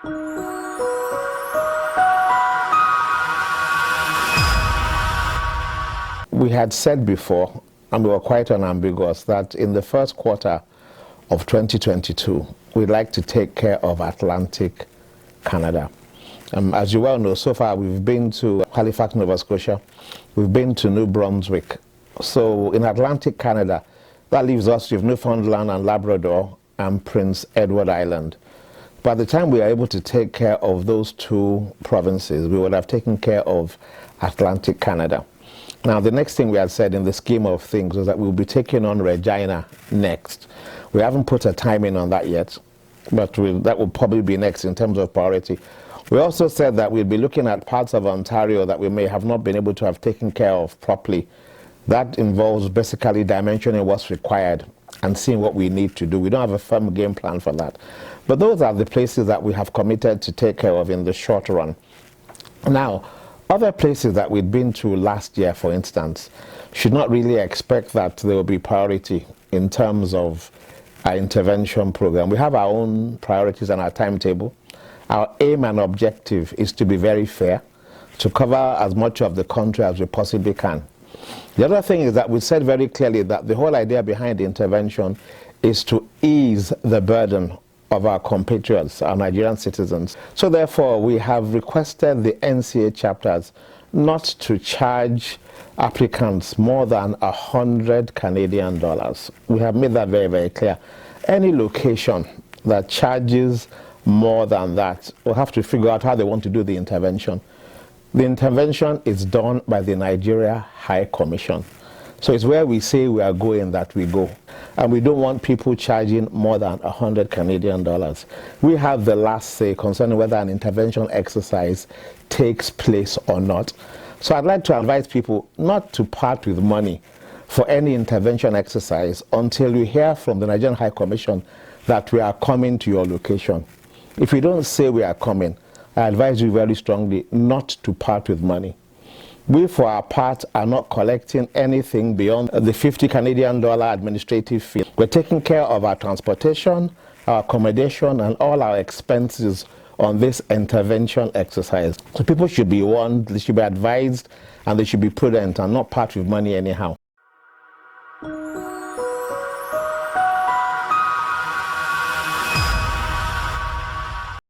We had said before, and we were quite unambiguous, that in the first quarter of 2022, we'd like to take care of Atlantic Canada. As you well know, so far we've been to Halifax, Nova Scotia, we've been to New Brunswick. So in Atlantic Canada, that leaves us with Newfoundland and Labrador and Prince Edward Island. By the time we are able to take care of those two provinces, we would have taken care of Atlantic Canada. Now, the next thing we had said in the scheme of things was that we'll be taking on Regina next. We haven't put a timing on that yet, but that will probably be next in terms of priority. We also said that we'll be looking at parts of Ontario that we may have not been able to have taken care of properly. That involves basically dimensioning what's required and seeing what we need to do. We don't have a firm game plan for that. But those are the places that we have committed to take care of in the short run. Now, other places that we'd been to last year, for instance, should not really expect that there will be priority in terms of our intervention program. We have our own priorities and our timetable. Our aim and objective is to be very fair, to cover as much of the country as we possibly can. The other thing is that we said very clearly that the whole idea behind the intervention is to ease the burden of our compatriots, our Nigerian citizens. So therefore, we have requested the NCA chapters not to charge applicants more than 100 Canadian dollars. We have made that very, very clear. Any location that charges more than that will have to figure out how they want to do the intervention. The intervention is done by the Nigeria High Commission. So it's where we say we are going that we go. And we don't want people charging more than 100 Canadian dollars. We have the last say concerning whether an intervention exercise takes place or not. So I'd like to advise people not to part with money for any intervention exercise until you hear from the Nigerian High Commission that we are coming to your location. If we don't say we are coming, I advise you very strongly not to part with money. We, for our part, are not collecting anything beyond the 50 Canadian dollar administrative fee. We're taking care of our transportation, our accommodation, and all our expenses on this intervention exercise. So people should be warned, they should be advised, and they should be prudent and not part with money anyhow.